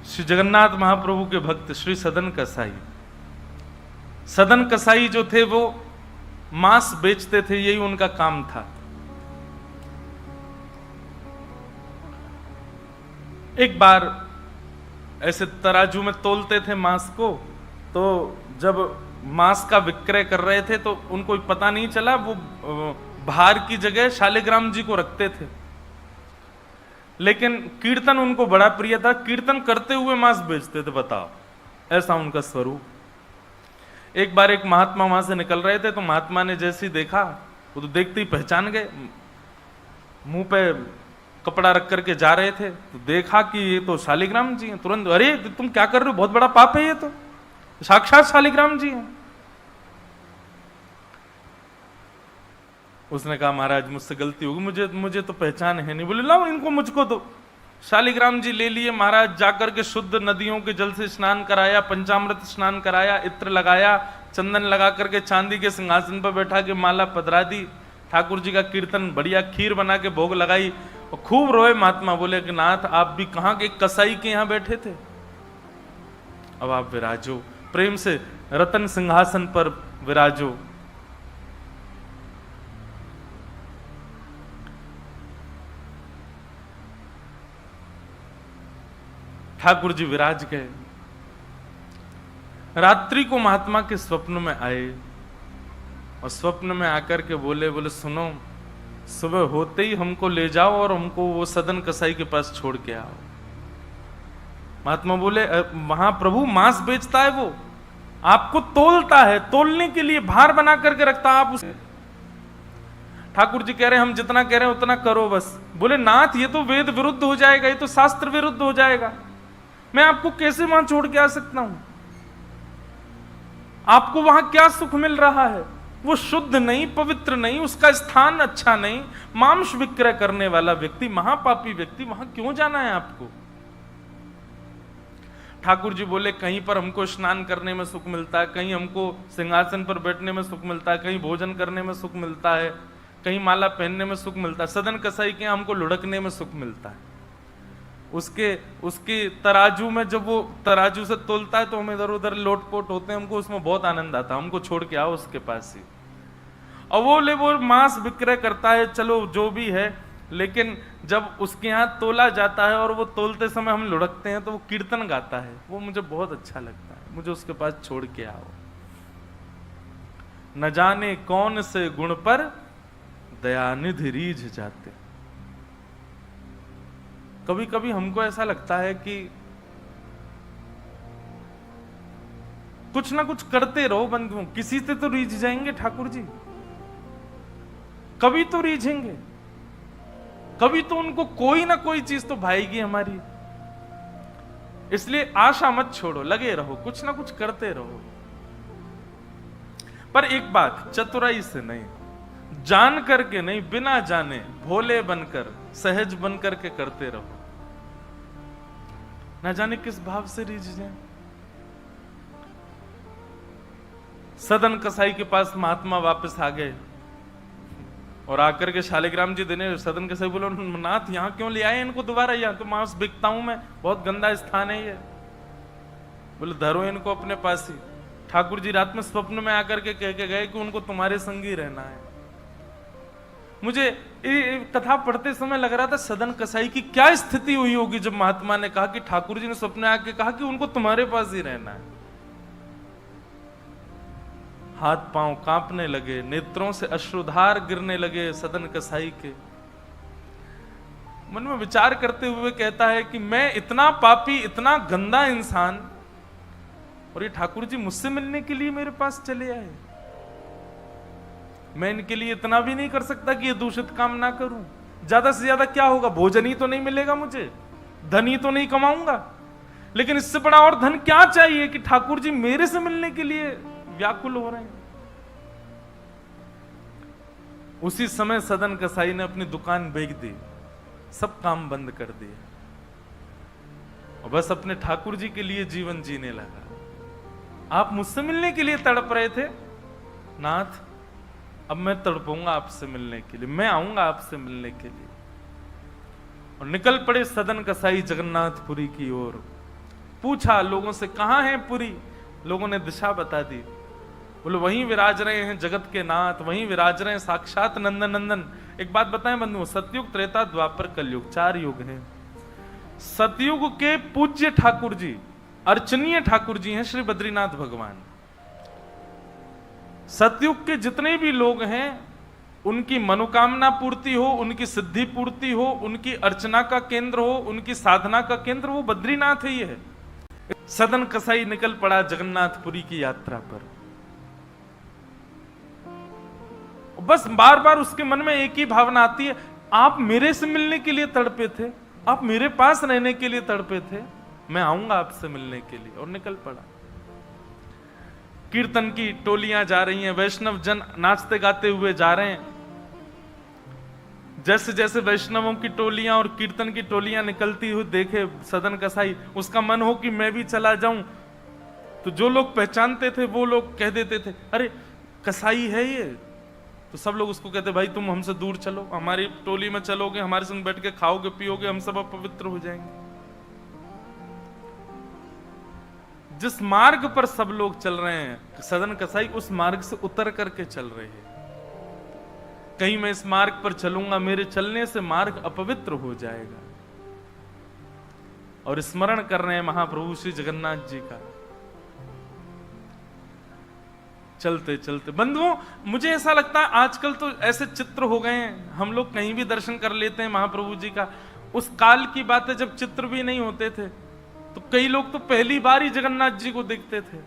श्री जगन्नाथ महाप्रभु के भक्त श्री सदन कसाई, सदन कसाई जो थे वो मांस बेचते थे, यही उनका काम था। एक बार ऐसे तराजू में तोलते थे मांस को, तो जब मांस का विक्रय कर रहे थे तो उनको पता नहीं चला, वो भार की जगह शालिग्राम जी को रखते थे। लेकिन कीर्तन उनको बड़ा प्रिय था, कीर्तन करते हुए मांस बेचते थे। बताओ, ऐसा उनका स्वरूप। एक बार एक महात्मा वहां से निकल रहे थे, तो महात्मा ने जैसे ही देखा, वो तो देखते ही पहचान गए, मुंह पे कपड़ा रख करके जा रहे थे, तो देखा कि ये तो शालिग्राम जी हैं। तुरंत, अरे तुम क्या कर रहे हो, बहुत बड़ा पाप है, ये तो साक्षात शालिग्राम जी हैं। उसने कहा महाराज मुझसे गलती होगी, मुझे तो पहचान है नहीं। बोले लाओ इनको मुझको दो। शालिग्राम जी ले लिए महाराज, जाकर के शुद्ध नदियों के जल से स्नान कराया, पंचामृत स्नान कराया, इत्र लगाया, चंदन लगा करके चांदी के सिंहासन पर बैठा के माला पधरा दी, ठाकुर जी का कीर्तन, बढ़िया खीर बना के भोग लगाई, और खूब रोए महात्मा। बोले कि नाथ आप भी कहाँ के कसाई के यहां बैठे थे, अब आप विराजो, प्रेम से रतन सिंहासन पर विराजो। ठाकुर जी विराज गए। रात्रि को महात्मा के स्वप्न में आए, और स्वप्न में आकर के बोले सुनो, सुबह होते ही हमको ले जाओ और हमको वो सदन कसाई के पास छोड़ के आओ। महात्मा बोले वहां प्रभु मांस बेचता है, वो आपको तोलता है, तोलने के लिए भार बना करके रखता आप उसे। ठाकुर जी कह रहे हैं हम जितना कह रहे हैं उतना करो बस। बोले नाथ ये तो वेद विरुद्ध हो जाएगा, ये तो शास्त्र विरुद्ध हो जाएगा, मैं आपको कैसे वहां छोड़ के आ सकता हूं? आपको वहां क्या सुख मिल रहा है? वो शुद्ध नहीं, पवित्र नहीं, उसका स्थान अच्छा नहीं, मांस विक्रय करने वाला व्यक्ति, महापापी व्यक्ति, वहां क्यों जाना है आपको? ठाकुर जी बोले कहीं पर हमको स्नान करने में सुख मिलता है, कहीं हमको सिंहासन पर बैठने में सुख मिलता है, कहीं भोजन करने में सुख मिलता है, कहीं माला पहनने में सुख मिलता है, सदन कसाई के हमको लुढ़कने में सुख मिलता है। उसके तराजू में जब वो तराजू से तोलता है तो हम इधर उधर लोटपोट होते हैं, हमको उसमें बहुत आनंद आता है, हमको छोड़ के आओ उसके पास ही। और वो मांस विक्रय करता है, चलो जो भी है, लेकिन जब उसके यहाँ तोला जाता है और वो तोलते समय हम लुढ़कते हैं तो वो कीर्तन गाता है, वो मुझे बहुत अच्छा लगता है, मुझे उसके पास छोड़ के आओ। न जाने कौन से गुण पर दयानिधि रीझ जाते। कभी कभी हमको ऐसा लगता है कि कुछ ना कुछ करते रहो बंधुओं, किसी से तो रीझ जाएंगे ठाकुर जी, कभी तो रीझेंगे, कभी तो उनको कोई ना कोई चीज तो भाएगी हमारी। इसलिए आशा मत छोड़ो, लगे रहो, कुछ ना कुछ करते रहो। पर एक बात, चतुराई से नहीं, जान करके नहीं, बिना जाने भोले बनकर, सहज बनकर के करते रहो, ना जाने किस भाव से रीझ जाए। सदन कसाई के पास महात्मा वापस आ गए और आकर के शालिग्राम जी देने, सदन कसाई बोलो नाथ यहां क्यों ले आए इनको दोबारा, यहां तो मांस बिकता हूं मैं, बहुत गंदा स्थान है ये। बोले धरो इनको अपने पास ही। ठाकुर जी रात में स्वप्न में आकर के कह के गए कि उनको तुम्हारे संग ही रहना है। मुझे कथा पढ़ते समय लग रहा था सदन कसाई की क्या स्थिति हुई होगी जब महात्मा ने कहा कि ठाकुर जी ने स्वप्न आके कहा कि उनको तुम्हारे पास ही रहना है। हाथ पांव कांपने लगे, नेत्रों से अश्रुधार गिरने लगे सदन कसाई के। मन में विचार करते हुए कहता है कि मैं इतना पापी, इतना गंदा इंसान, और ये ठाकुर जी मुझसे मिलने के लिए मेरे पास चले आए। मैं इनके लिए इतना भी नहीं कर सकता कि ये दूषित काम ना करूं। ज्यादा से ज्यादा क्या होगा, भोजन ही तो नहीं मिलेगा मुझे, धन ही तो नहीं कमाऊंगा, लेकिन इससे बड़ा और धन क्या चाहिए कि ठाकुर जी मेरे से मिलने के लिए व्याकुल हो रहे हैं। उसी समय सदन कसाई ने अपनी दुकान बेच दी, सब काम बंद कर दिए और बस अपने ठाकुर जी के लिए जीवन जीने लगा। आप मुझसे मिलने के लिए तड़प रहे थे नाथ, अब मैं तड़पूंगा आपसे मिलने के लिए, मैं आऊंगा आपसे मिलने के लिए। और निकल पड़े सदन कसाई जगन्नाथपुरी की ओर। पूछा लोगों से, कहाँ है पुरी? लोगों ने दिशा बता दी। बोले वहीं विराज रहे हैं जगत के नाथ, वहीं विराज रहे हैं साक्षात नंदन नंदन। एक बात बताएं बंधुओं, सतयुग, त्रेता, द्वापर, कलयुग, 4 युग हैं। सतयुग के पूज्य ठाकुर जी, अर्चनीय ठाकुर जी हैं श्री बद्रीनाथ भगवान। सतयुग के जितने भी लोग हैं उनकी मनोकामना पूर्ति हो, उनकी सिद्धि पूर्ति हो, उनकी अर्चना का केंद्र हो, उनकी साधना का केंद्र वो बद्रीनाथ ही है। सदन कसाई निकल पड़ा जगन्नाथपुरी की यात्रा पर। बस बार बार उसके मन में एक ही भावना आती है, आप मेरे से मिलने के लिए तड़पे थे, आप मेरे पास रहने के लिए तड़पे थे, मैं आऊंगा आपसे मिलने के लिए। और निकल पड़ा। कीर्तन की टोलियां जा रही हैं, वैष्णव जन नाचते गाते हुए जा रहे हैं। जैसे जैसे वैष्णवों की टोलियां और कीर्तन की टोलियां निकलती हुई देखे सदन कसाई, उसका मन हो कि मैं भी चला जाऊं। तो जो लोग पहचानते थे वो लोग कह देते थे, अरे कसाई है ये। तो सब लोग उसको कहते, भाई तुम हमसे दूर चलो, हमारी टोली में चलोगे, हमारे संग बैठ के खाओगे पियोगे, हम सब अपवित्र हो जाएंगे। जिस मार्ग पर सब लोग चल रहे हैं सदन कसाई उस मार्ग से उतर करके चल रहे हैं। कहीं मैं इस मार्ग पर चलूंगा, मेरे चलने से मार्ग अपवित्र हो जाएगा। और स्मरण कर रहे हैं महाप्रभु श्री जगन्नाथ जी का। चलते चलते बंधुओं, मुझे ऐसा लगता है आजकल तो ऐसे चित्र हो गए हैं, हम लोग कहीं भी दर्शन कर लेते हैं महाप्रभु जी का। उस काल की बात है जब चित्र भी नहीं होते थे, तो कई लोग तो पहली बार ही जगन्नाथ जी को देखते थे।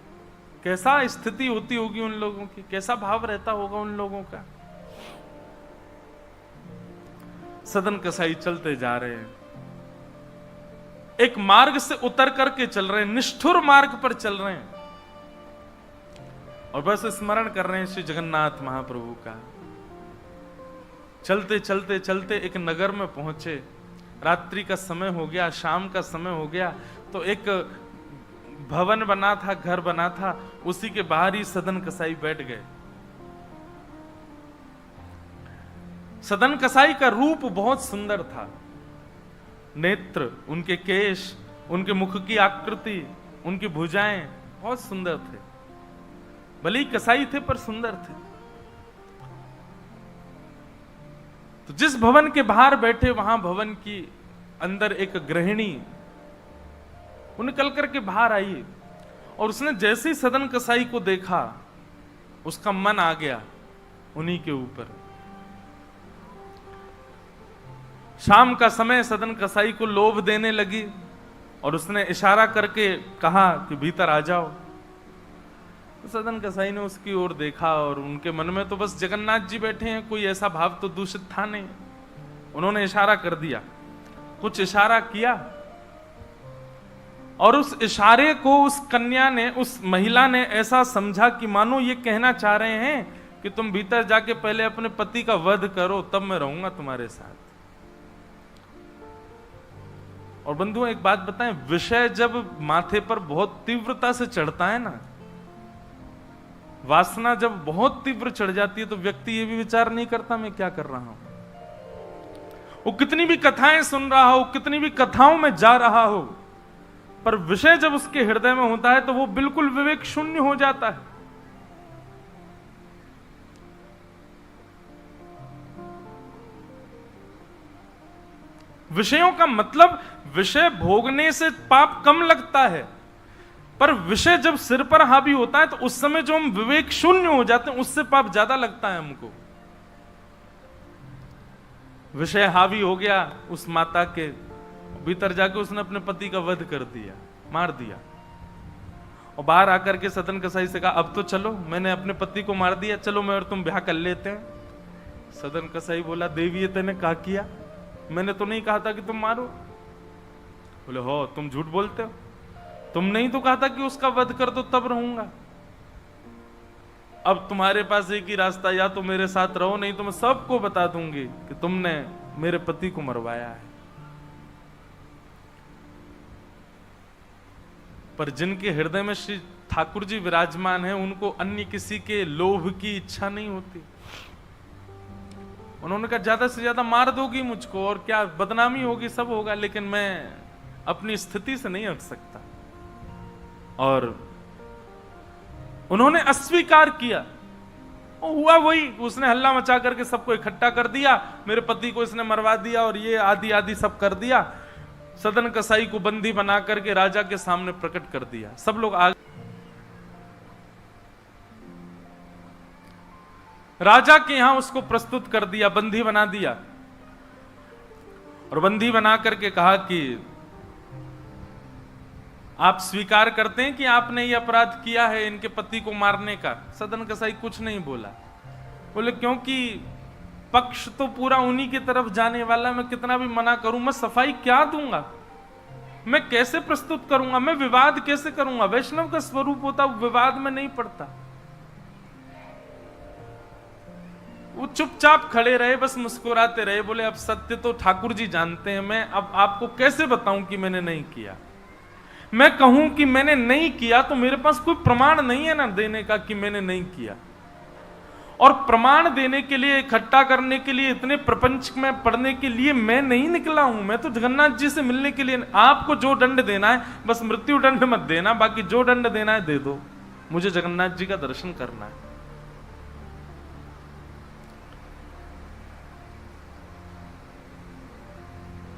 कैसा स्थिति होती होगी उन लोगों की, कैसा भाव रहता होगा उन लोगों का। सदन कसाई चलते जा रहे हैं, एक मार्ग से उतर करके चल रहे हैं, निष्ठुर मार्ग पर चल रहे हैं और बस स्मरण कर रहे हैं श्री जगन्नाथ महाप्रभु का। चलते चलते चलते एक नगर में पहुंचे, रात्रि का समय हो गया, शाम का समय हो गया। तो एक भवन बना था, घर बना था, उसी के बाहर ही सदन कसाई बैठ गए। सदन कसाई का रूप बहुत सुंदर था, नेत्र, उनके केश, उनके मुख की आकृति, उनकी भुजाएं बहुत सुंदर थे। भले ही कसाई थे पर सुंदर थे। तो जिस भवन के बाहर बैठे वहां भवन की अंदर एक गृहिणी वो निकल करके बाहर आई और उसने जैसे ही सदन कसाई को देखा उसका मन आ गया उन्हीं के ऊपर। शाम का समय, सदन कसाई को लोभ देने लगी और उसने इशारा करके कहा कि भीतर आ जाओ। तो सदन कसाई ने उसकी ओर देखा और उनके मन में तो बस जगन्नाथ जी बैठे हैं, कोई ऐसा भाव तो दूषित था नहीं। उन्होंने इशारा कर दिया, कुछ इशारा किया और उस इशारे को उस कन्या ने, उस महिला ने ऐसा समझा कि मानो ये कहना चाह रहे हैं कि तुम भीतर जाके पहले अपने पति का वध करो, तब मैं रहूंगा तुम्हारे साथ। और बंधुओं एक बात बताएं, विषय जब माथे पर बहुत तीव्रता से चढ़ता है ना, वासना जब बहुत तीव्र चढ़ जाती है, तो व्यक्ति ये भी विचार नहीं करता मैं क्या कर रहा हूं। वो कितनी भी कथाएं सुन रहा हो, कितनी भी कथाओं में जा रहा हो, पर विषय जब उसके हृदय में होता है तो वो बिल्कुल विवेक शून्य हो जाता है। विषयों का मतलब, विषय भोगने से पाप कम लगता है, पर विषय जब सिर पर हावी होता है तो उस समय जो हम विवेक शून्य हो जाते हैं उससे पाप ज्यादा लगता है हमको। विषय हावी हो गया उस माता के, भीतर जाके उसने अपने पति का वध कर दिया, मार दिया। और बाहर आकर के सदन कसाई से कहा, अब तो चलो, मैंने अपने पति को मार दिया, चलो मैं और तुम ब्याह कर लेते हैं। सदन कसाई बोला, देवी ये तेने क्या किया? मैंने तो नहीं कहा था कि तुम मारो। बोले, हो तुम झूठ बोलते हो, तुम नहीं तो कहा था कि उसका वध कर दो तब रहूंगा। अब तुम्हारे पास एक ही रास्ता, या तो मेरे साथ रहो, नहीं तो मैं सबको बता दूंगी कि तुमने मेरे पति को मरवाया है। पर जिनके हृदय में श्री ठाकुर जी विराजमान हैं, उनको अन्य किसी के लोभ की इच्छा नहीं होती। उन्होंने कहा, ज्यादा से ज्यादा मार दोगी मुझको और क्या, बदनामी होगी, सब होगा, लेकिन मैं अपनी स्थिति से नहीं हट सकता। और उन्होंने अस्वीकार किया। हुआ वही, उसने हल्ला मचा करके सबको इकट्ठा कर दिया, मेरे पति को इसने मरवा दिया और ये आदि आदि सब कर दिया। सदन कसाई को बंदी बना करके राजा के सामने प्रकट कर दिया। सब लोग आ राजा के यहां उसको प्रस्तुत कर दिया, बंदी बना दिया और बंदी बना करके कहा कि आप स्वीकार करते हैं कि आपने ये अपराध किया है इनके पति को मारने का। सदन कसाई कुछ नहीं बोला। बोले क्योंकि पक्ष तो पूरा उन्हीं की तरफ जाने वाला, मैं कितना भी मना करूं, मैं सफाई क्या दूंगा, मैं कैसे प्रस्तुत करूंगा, मैं विवाद कैसे करूंगा। वैष्णव का स्वरूप होता विवाद में नहीं पड़ता। वो चुपचाप खड़े रहे, बस मुस्कुराते रहे। बोले अब सत्य तो ठाकुर जी जानते हैं, मैं अब आपको कैसे बताऊं कि मैंने नहीं किया। मैं कहूं कि मैंने नहीं किया तो मेरे पास कोई प्रमाण नहीं है ना देने का कि मैंने नहीं किया। और प्रमाण देने के लिए, इकट्ठा करने के लिए, इतने प्रपंच में पढ़ने के लिए मैं नहीं निकला हूं। मैं तो जगन्नाथ जी से मिलने के लिए। आपको जो दंड देना है बस मृत्यु दंड मत देना, बाकी जो दंड देना है दे दो, मुझे जगन्नाथ जी का दर्शन करना है।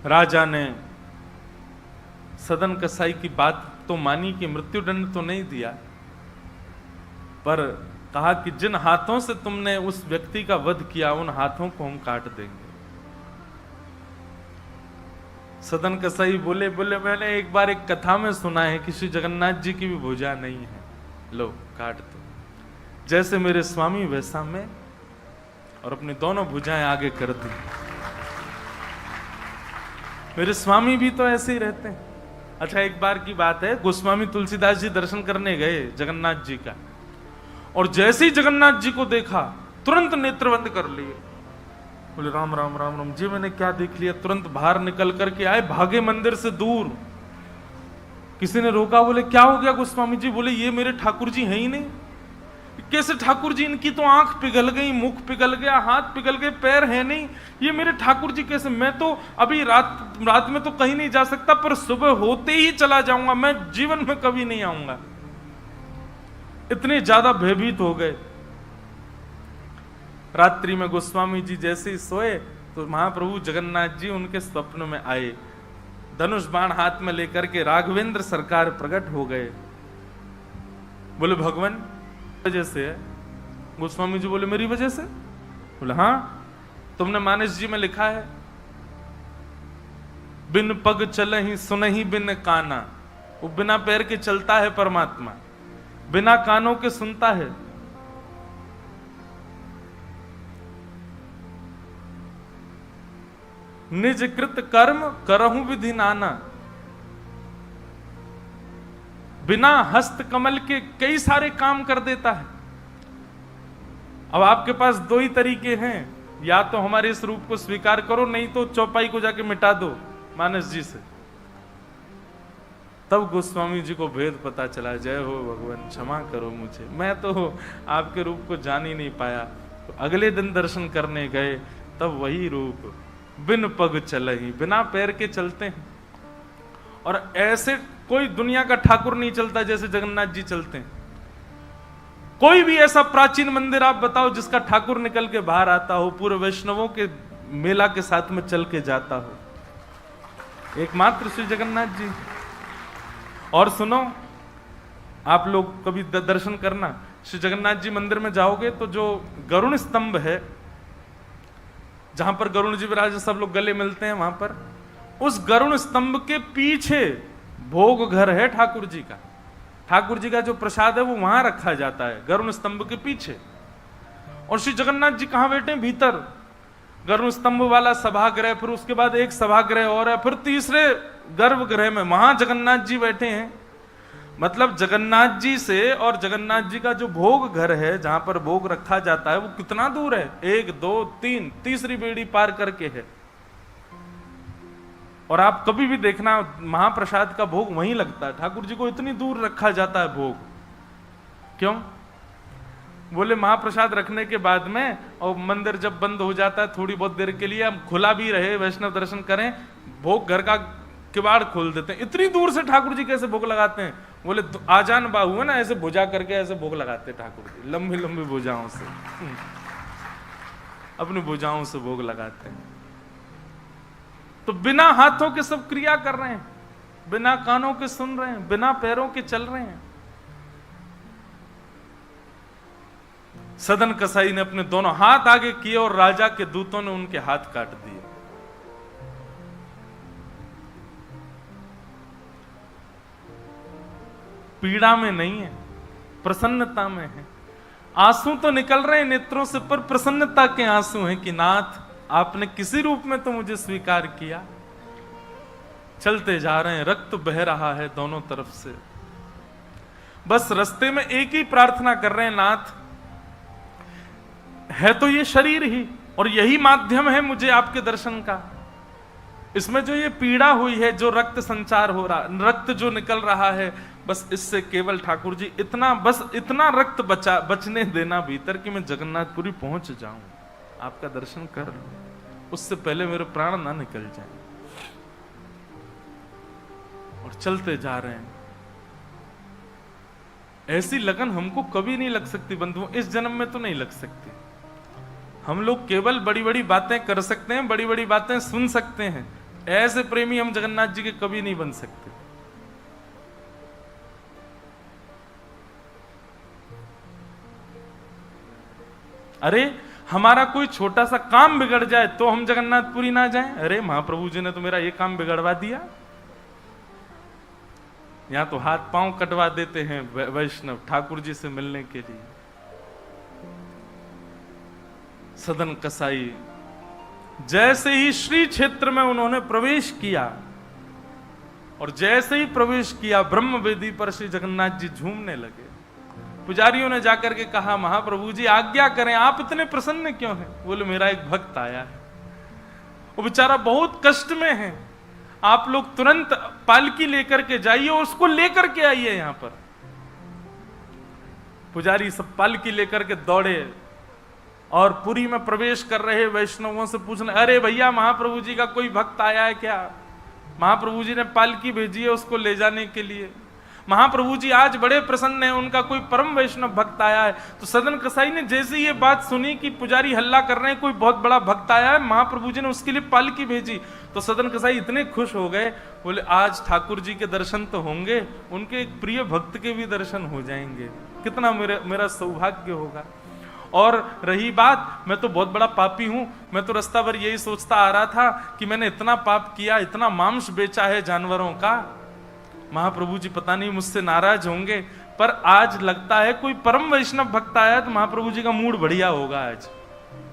राजा ने सदन कसाई की बात तो मानी कि मृत्यु दंड तो नहीं दिया, पर कहा कि जिन हाथों से तुमने उस व्यक्ति का वध किया उन हाथों को हम काट देंगे। सदन कसाई बोले मैंने एक बार एक कथा में सुना है कि श्री जगन्नाथ जी की भी भुजा नहीं है, लो काट दो। जैसे मेरे स्वामी वैसा मैं, और अपनी दोनों भुजाएं आगे कर दी। मेरे स्वामी भी तो ऐसे ही रहते हैं। अच्छा, एक बार की बात है, गोस्वामी तुलसीदास जी दर्शन करने गए जगन्नाथ जी का, और जैसे ही जगन्नाथ जी को देखा तुरंत नेत्र बंद कर लिए। बोले राम राम राम राम जी, मैंने क्या देख लिया। तुरंत बाहर निकल करके आए, भागे मंदिर से दूर। किसी ने रोका, बोले क्या हो गया गोस्वामी जी। बोले ये मेरे ठाकुर जी हैं ही नहीं। कैसे ठाकुर जी, इनकी तो आंख पिघल गई, मुख पिघल गया, हाथ पिघल गए, पैर है नहीं, ये मेरे ठाकुर जी कैसे। मैं तो अभी रात में तो कहीं नहीं जा सकता, पर सुबह होते ही चला जाऊंगा, मैं जीवन में कभी नहीं आऊंगा। इतने ज्यादा भयभीत हो गए। रात्रि में गोस्वामी जी जैसे ही सोए तो महाप्रभु जगन्नाथ जी उनके स्वप्न में आए, धनुष बाण हाथ में लेकर के राघवेंद्र सरकार प्रकट हो गए। बोले भगवान वजह से है। गोस्वामी जी बोले मेरी वजह से। बोले हाँ, तुमने मानस जी में लिखा है बिन पग चलहि सुनहि बिन काना। वो बिना पैर के चलता है परमात्मा, बिना कानों के सुनता है। निज कृत कर्म करहु विधि नाना। बिना हस्त कमल के कई सारे काम कर देता है। अब आपके पास दो ही तरीके हैं, या तो हमारे इस रूप को स्वीकार करो, नहीं तो चौपाई को जाके मिटा दो मानस जी से। तब गोस्वामी जी को भेद पता चला। जय हो भगवान, क्षमा करो मुझे, मैं तो आपके रूप को जान ही नहीं पाया। तो अगले दिन दर्शन करने गए, तब वही रूप बिन पग चलहि, बिना पैर के चलते हैं। और ऐसे कोई दुनिया का ठाकुर नहीं चलता जैसे जगन्नाथ जी चलते हैं। कोई भी ऐसा प्राचीन मंदिर आप बताओ जिसका ठाकुर निकल के बाहर आता हो, पूरे वैष्णवों के मेला के साथ में चल के जाता हो, एकमात्र श्री जगन्नाथ जी। और सुनो, आप लोग कभी दर्शन करना, श्री जगन्नाथ जी मंदिर में जाओगे तो जो गरुण स्तंभ है, जहां पर गरुण जी विराज सब लोग गले मिलते हैं, वहां पर उस गरुण स्तंभ के पीछे भोग घर है ठाकुर जी का। ठाकुर जी का जो प्रसाद है वो वहां रखा जाता है, गरुण स्तंभ के पीछे। और श्री जगन्नाथ जी कहां बैठे हैं? भीतर गरुण स्तंभ वाला सभागृह, फिर उसके बाद एक सभागृह और है, फिर तीसरे गर्भगृह में वहां जगन्नाथ जी बैठे हैं। मतलब जगन्नाथ जी से और जगन्नाथ जी का जो भोग घर है, जहां पर भोग रखा जाता है, वो कितना दूर है? 1 2 3 तीसरी बेड़ी पार करके है। और आप कभी भी देखना, महाप्रसाद का भोग वहीं लगता है। ठाकुर जी को इतनी दूर रखा जाता है भोग, क्यों? बोले महाप्रसाद रखने के बाद में, और मंदिर जब बंद हो जाता है थोड़ी बहुत देर के लिए, हम खुला भी रहे, वैष्णव दर्शन करें, भोग घर का किवाड़ खोल देते हैं। इतनी दूर से ठाकुर जी कैसे भोग लगाते हैं? बोले आजान बाहु है ना, ऐसे भुजा करके ऐसे भोग लगाते ठाकुर जी, लंबी लंबी भुजाओं से अपनी भुजाओं से भोग लगाते हैं। तो बिना हाथों के सब क्रिया कर रहे हैं, बिना कानों के सुन रहे हैं, बिना पैरों के चल रहे हैं। सदन कसाई ने अपने दोनों हाथ आगे किए और राजा के दूतों ने उनके हाथ काट दिए। पीड़ा में नहीं है, प्रसन्नता में है। आंसू तो निकल रहे हैं नेत्रों से, पर प्रसन्नता के आंसू हैं कि नाथ आपने किसी रूप में तो मुझे स्वीकार किया। चलते जा रहे हैं, रक्त बह रहा है दोनों तरफ से। बस रास्ते में एक ही प्रार्थना कर रहे हैं, नाथ है तो ये शरीर ही, और यही माध्यम है मुझे आपके दर्शन का। इसमें जो ये पीड़ा हुई है, जो रक्त संचार हो रहा, रक्त जो निकल रहा है, बस इससे केवल ठाकुर जी इतना रक्त बचने देना भीतर कि मैं जगन्नाथपुरी पहुंच जाऊं, आपका दर्शन कर लूं, उससे पहले मेरे प्राण ना निकल जाएं। और चलते जा रहे हैं। ऐसी लगन हमको कभी नहीं लग सकती बंधुओं, इस जन्म में तो नहीं लग सकती। हम लोग केवल बड़ी बड़ी बातें कर सकते हैं, बड़ी बड़ी बातें सुन सकते हैं, ऐसे प्रेमी हम जगन्नाथ जी के कभी नहीं बन सकते। अरे हमारा कोई छोटा सा काम बिगड़ जाए तो हम जगन्नाथपुरी ना जाएं? अरे महाप्रभु जी ने तो मेरा ये काम बिगड़वा दिया। यहां तो हाथ पांव कटवा देते हैं वैष्णव ठाकुर जी से मिलने के लिए। सदन कसाई जैसे ही श्री क्षेत्र में उन्होंने प्रवेश किया, और जैसे ही प्रवेश किया ब्रह्म वेदी पर श्री जगन्नाथ जी झूमने लगे। पुजारियों ने जाकर के कहा, महाप्रभु जी आज्ञा करें, आप इतने प्रसन्न क्यों हैं? बोले मेरा एक भक्त आया है, वो बेचारा बहुत कष्ट में है, आप लोग तुरंत पालकी लेकर के जाइए और उसको लेकर के आइए यहां पर। पुजारी सब पालकी लेकर के दौड़े और पुरी में प्रवेश कर रहे वैष्णवों से पूछने, अरे भैया महाप्रभु जी का कोई भक्त आया है क्या? महाप्रभु जी ने पालकी भेजी है उसको ले जाने के लिए। महाप्रभु जी आज बड़े प्रसन्न हैं, उनका कोई परम वैष्णव भक्त आया है। तो सदन कसाई ने जैसे ये बात सुनी कि पुजारी हल्ला कर रहे हैं, कोई बहुत बड़ा भक्त आया है, महाप्रभु जी ने उसके लिए पालकी भेजी, तो सदन कसाई इतने खुश हो गए, बोले आज ठाकुर जी के दर्शन तो होंगे, उनके एक प्रिय भक्त के भी दर्शन हो जाएंगे, कितना मेरा सौभाग्य होगा। और रही बात, मैं तो बहुत बड़ा पापी हूं, मैं तो रास्ता भर यही सोचता आ रहा था कि मैंने इतना पाप किया, इतना मांस बेचा है जानवरों का, महाप्रभु जी पता नहीं मुझसे नाराज होंगे, पर आज लगता है कोई परम वैष्णव भक्त आया तो महाप्रभु जी का मूड बढ़िया होगा, आज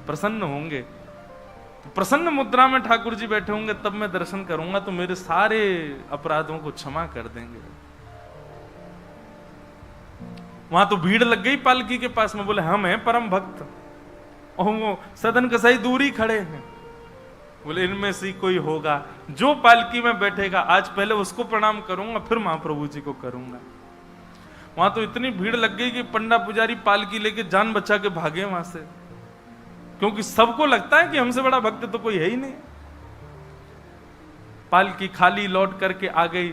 प्रसन्न होंगे। तो प्रसन्न मुद्रा में ठाकुर जी बैठे होंगे, तब मैं दर्शन करूंगा तो मेरे सारे अपराधों को क्षमा कर देंगे। वहां तो भीड़ लग गई पालकी के पास में, बोले हम हैं परम भक्त, और वो सदन कसाई दूर ही खड़े हैं। बोले इनमें से कोई होगा जो पालकी में बैठेगा, आज पहले उसको प्रणाम करूंगा फिर महाप्रभु जी को करूंगा। वहां तो इतनी भीड़ लग गई कि पंडा पुजारी पालकी लेके जान बचा के भागे वहां से, क्योंकि सबको लगता है कि हमसे बड़ा भक्त तो कोई है ही नहीं। पालकी खाली लौट करके आ गई।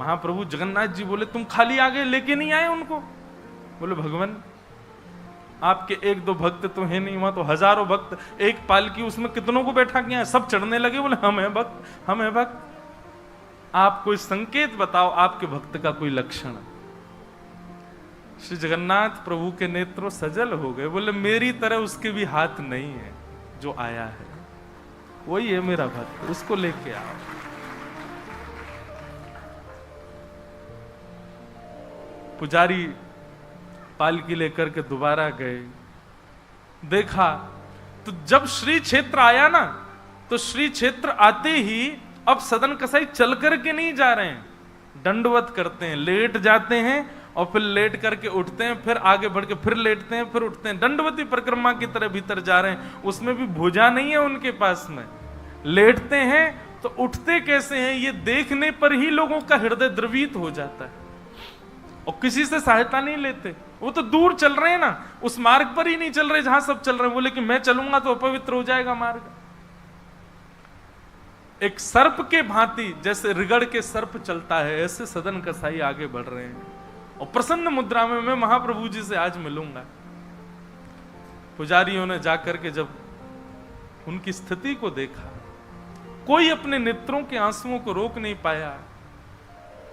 महाप्रभु जगन्नाथ जी बोले तुम खाली आ गए, लेके नहीं आए उनको? बोले भगवान आपके एक दो भक्त तो है नहीं, वहां तो हजारों भक्त, एक पालकी उसमें कितनों को बैठा किया है, सब चढ़ने लगे। बोले हम है भक्त, हम है भक्त, आप कोई संकेत बताओ, आपके भक्त का कोई लक्षण। श्री जगन्नाथ प्रभु के नेत्रों सजल हो गए, बोले मेरी तरह उसके भी हाथ नहीं है, जो आया है वही है मेरा भक्त, उसको लेके आओ। पुजारी पालकी लेकर के दोबारा गए, देखा तो जब श्री क्षेत्र आया ना, तो श्री क्षेत्र आते ही अब सदन कसाई चल करके नहीं जा रहे हैं, दंडवत करते हैं, लेट जाते हैं और फिर लेट करके उठते हैं, फिर आगे बढ़ के फिर लेटते हैं, फिर उठते हैं, दंडवती परिक्रमा की तरह भीतर जा रहे हैं। उसमें भी भुजा नहीं है उनके पास में, लेटते हैं तो उठते कैसे हैं ये देखने पर ही लोगों का हृदय द्रवित हो जाता है, और किसी से सहायता नहीं लेते। वो तो दूर चल रहे हैं ना, उस मार्ग पर ही नहीं चल रहे जहां सब चल रहे हैं। बोले कि मैं चलूंगा तो अपवित्र हो जाएगा मार्ग। एक सर्प के भांति, जैसे रिगड़ के सर्प चलता है, ऐसे सदन कसाई आगे बढ़ रहे हैं। और प्रसन्न मुद्रा में मैं महाप्रभु जी से आज मिलूंगा। पुजारियों ने जाकर के जब उनकी स्थिति को देखा, कोई अपने नेत्रों के आंसुओं को रोक नहीं पाया।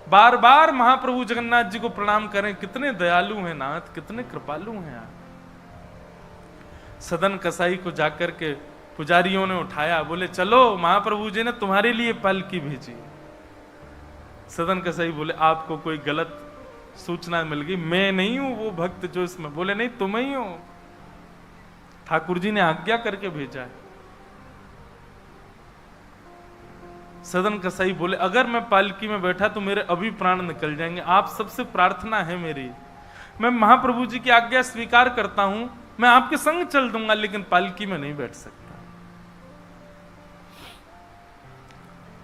बार बार महाप्रभु जगन्नाथ जी को प्रणाम करें, कितने दयालु हैं नाथ, कितने कृपालु हैं आप। सदन कसाई को जाकर के पुजारियों ने उठाया, बोले चलो महाप्रभु जी ने तुम्हारे लिए पालकी भेजी। सदन कसाई बोले आपको कोई गलत सूचना मिल गई, मैं नहीं हूं वो भक्त जो इसमें। बोले नहीं तुम ही हो, ठाकुर जी ने आज्ञा करके भेजा है। सदन कसाई बोले अगर मैं पालकी में बैठा तो मेरे अभी प्राण निकल जाएंगे, आप सबसे प्रार्थना है मेरी, मैं महाप्रभु जी की आज्ञा स्वीकार करता हूं, मैं आपके संग चल दूंगा, लेकिन पालकी में नहीं बैठ सकता।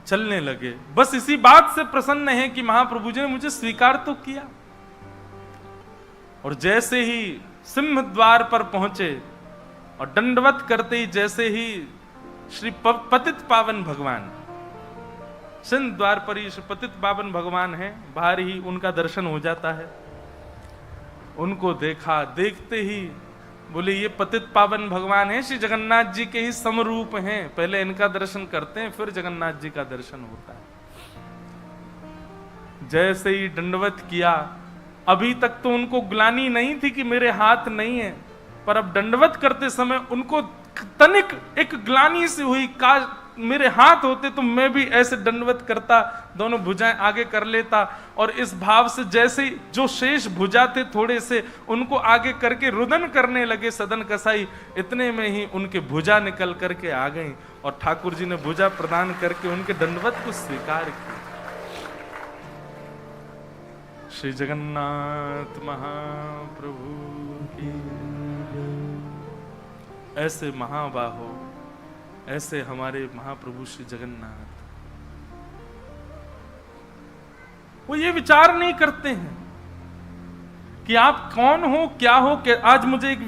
चलने लगे, बस इसी बात से प्रसन्न है कि महाप्रभु जी ने मुझे स्वीकार तो किया। और जैसे ही सिंह द्वार पर पहुंचे और दंडवत करते ही जैसे ही श्री पतित पावन भगवान, सिंह द्वार पर ही श्री पतित पावन भगवान है, बाहर ही उनका दर्शन हो जाता है। उनको देखा, देखते ही बोले ये पतित पावन भगवान है, श्री जगन्नाथ जी के ही समरूप हैं, पहले इनका दर्शन करते हैं फिर जगन्नाथ जी का दर्शन होता है। जैसे ही दंडवत किया, अभी तक तो उनको ग्लानि नहीं थी कि मेरे हाथ नहीं है, पर अब दंडवत करते समय उनको तनिक एक ग्लानि सी हुई, काश मेरे हाथ होते तो मैं भी ऐसे दंडवत करता, दोनों भुजाएं आगे कर लेता। और इस भाव से जैसे जो शेष भुजा थे थोड़े से, उनको आगे करके रुदन करने लगे सदन कसाई। इतने में ही उनके भुजा निकल करके आ गई और ठाकुर जी ने भुजा प्रदान करके उनके दंडवत को स्वीकार किया। श्री जगन्नाथ महाप्रभु की। ऐसे महाबाहो, ऐसे हमारे महाप्रभु श्री जगन्नाथ, वो ये विचार नहीं करते हैं कि आप कौन हो क्या हो। कि आज मुझे एक